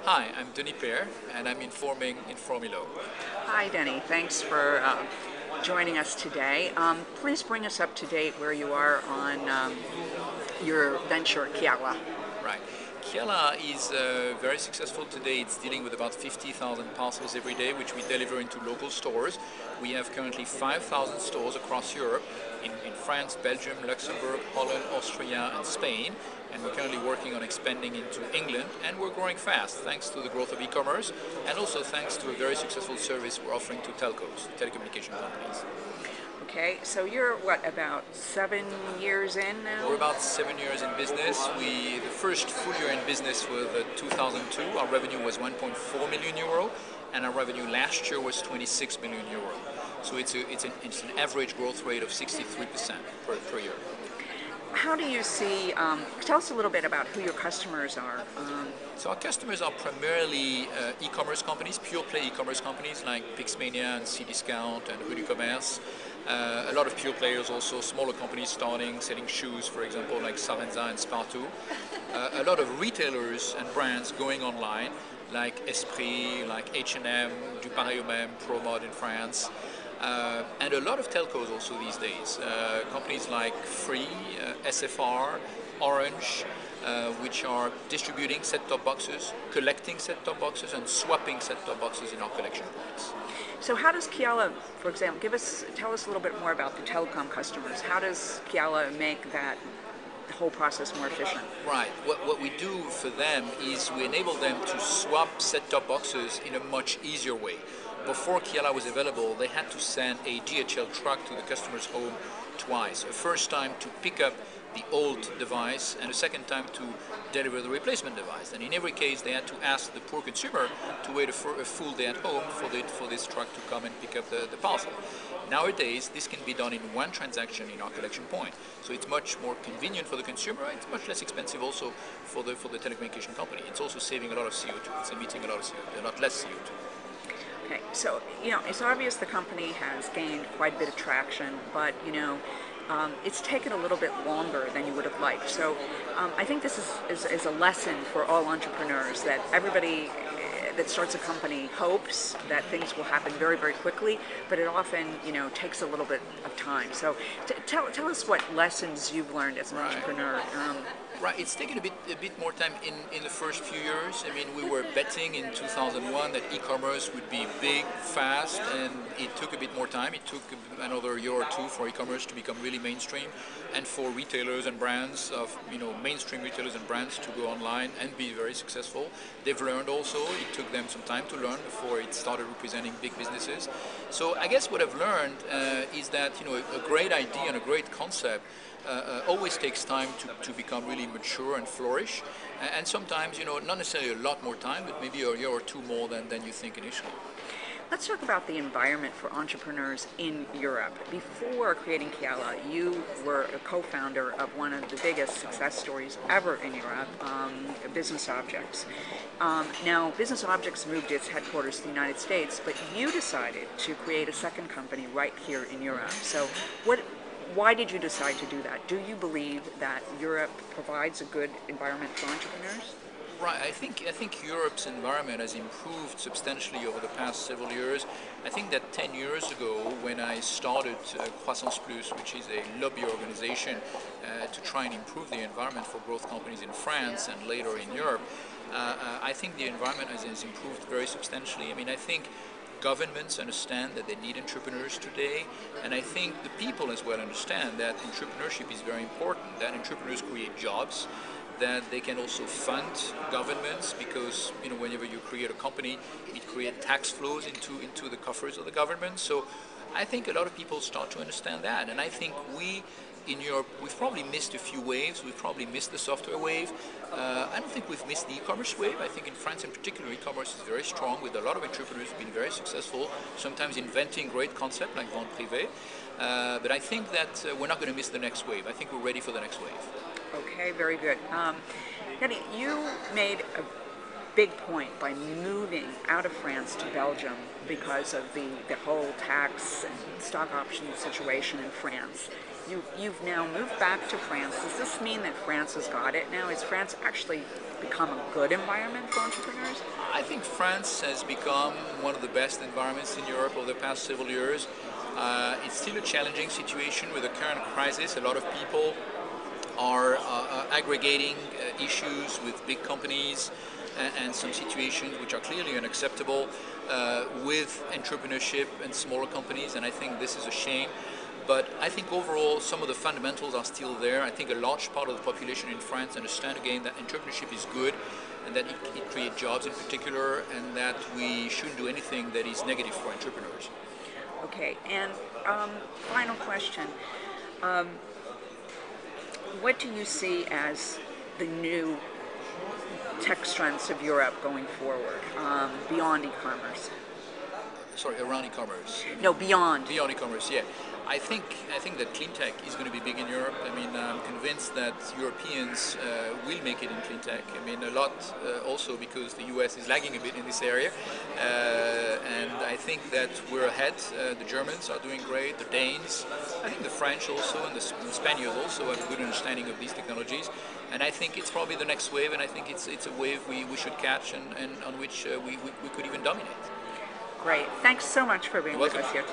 Hi, I'm Denis Payre, and I'm informing Informilo. Hi, Denny. Thanks for joining us today. Please bring us up to date where you are on your venture, Kiala. Right. Kiala is very successful today. It's dealing with about 50,000 parcels every day, which we deliver into local stores. We have currently 5,000 stores across Europe, in France, Belgium, Luxembourg, Holland, Austria, and Spain. And we're currently working on expanding into England, and we're growing fast thanks to the growth of e-commerce, and also thanks to a very successful service we're offering to telcos, telecommunication companies. Okay, so you're what, about 7 years in now? We're about 7 years in business. The first full year in business was 2002. Our revenue was 1.4 million euro, and our revenue last year was 26 million euro. So it's an average growth rate of 63% per year. How do you see, tell us a little bit about who your customers are. So our customers are primarily e-commerce companies, pure play e-commerce companies like Pixmania and Cdiscount and Rue du Commerce. A lot of pure players also, smaller companies starting, selling shoes, for example, like Savenza and Spartu. A lot of retailers and brands going online, like Esprit, like H&M, Du Pareil au Même, ProMod in France. And a lot of telcos also these days. Companies like Free, SFR, Orange, which are distributing set-top boxes, collecting set-top boxes, and swapping set-top boxes in our collection points. So how does Kiala, for example, tell us a little bit more about the telecom customers. How does Kiala make that whole process more efficient? Right. What we do for them is we enable them to swap set-top boxes in a much easier way. Before Kiala was available, they had to send a DHL truck to the customer's home twice. A first time to pick up the old device, and a second time to deliver the replacement device. And in every case, they had to ask the poor consumer to wait a full day at home for this truck to come and pick up the parcel. Nowadays, this can be done in one transaction in our collection point. So it's much more convenient for the consumer. It's much less expensive also for the telecommunication company. It's also saving a lot of CO2. It's emitting a lot less CO2. Okay, so it's obvious the company has gained quite a bit of traction, but it's taken a little bit longer than you would have liked. So I think this is a lesson for all entrepreneurs, that everybody that starts a company hopes that things will happen very, very quickly, but it often takes a little bit of time. So tell us what lessons you've learned as an entrepreneur. Right, it's taken a bit more time in the first few years. I mean, we were betting in 2001 that e-commerce would be big, fast, and it took a bit more time. It took another year or two for e-commerce to become really mainstream, and for retailers and brands mainstream retailers and brands to go online and be very successful. They've learned also. It took them some time to learn before it started representing big businesses. So I guess what I've learned is that a great idea and a great concept always takes time to become really mature and flourish, and sometimes not necessarily a lot more time, but maybe a year or two more than you think initially. Let's talk about the environment for entrepreneurs in Europe. Before creating Kiala, you were a co-founder of one of the biggest success stories ever in Europe, Business Objects. Now, Business Objects moved its headquarters to the United States, but you decided to create a second company right here in Europe. So why did you decide to do that? Do you believe that Europe provides a good environment for entrepreneurs? Right, I think Europe's environment has improved substantially over the past several years. I think that 10 years ago, when I started Croissance Plus, which is a lobby organization to try and improve the environment for growth companies in France and later in Europe, I think the environment has improved very substantially. I mean, I think governments understand that they need entrepreneurs today, and I think the people as well understand that entrepreneurship is very important, that entrepreneurs create jobs, that they can also fund governments, because whenever you create a company, it creates tax flows into the coffers of the government. So I think a lot of people start to understand that, and I think we in Europe, we've probably missed a few waves. We've probably missed the software wave. I don't think we've missed the e-commerce wave. I think in France in particular, e-commerce is very strong, with a lot of entrepreneurs who've been very successful, sometimes inventing great concepts like vente privée. But I think that we're not going to miss the next wave. I think we're ready for the next wave. Okay, very good. Denny, you made big point by moving out of France to Belgium because of the whole tax and stock option situation in France. You've now moved back to France. Does this mean that France has got it now? Is France actually become a good environment for entrepreneurs? I think France has become one of the best environments in Europe over the past several years. It's still a challenging situation with the current crisis. A lot of people are aggregating issues with big companies and some situations which are clearly unacceptable with entrepreneurship and smaller companies, and I think this is a shame. But I think overall some of the fundamentals are still there. I think a large part of the population in France understand again that entrepreneurship is good and that it creates jobs in particular, and that we shouldn't do anything that is negative for entrepreneurs. Okay, and final question. What do you see as the new tech strengths of Europe going forward, beyond e-commerce? Sorry, around e-commerce. No, beyond. Beyond e-commerce, yeah. I think that clean tech is going to be big in Europe. I mean, I'm convinced that Europeans will make it in clean tech. I mean, a lot also because the US is lagging a bit in this area, and I think that we're ahead. The Germans are doing great, the Danes, I think the French also, and the Spaniards also have a good understanding of these technologies. And I think it's probably the next wave, and I think it's a wave we should catch and on which we could even dominate. Great. Thanks so much for being with us here today.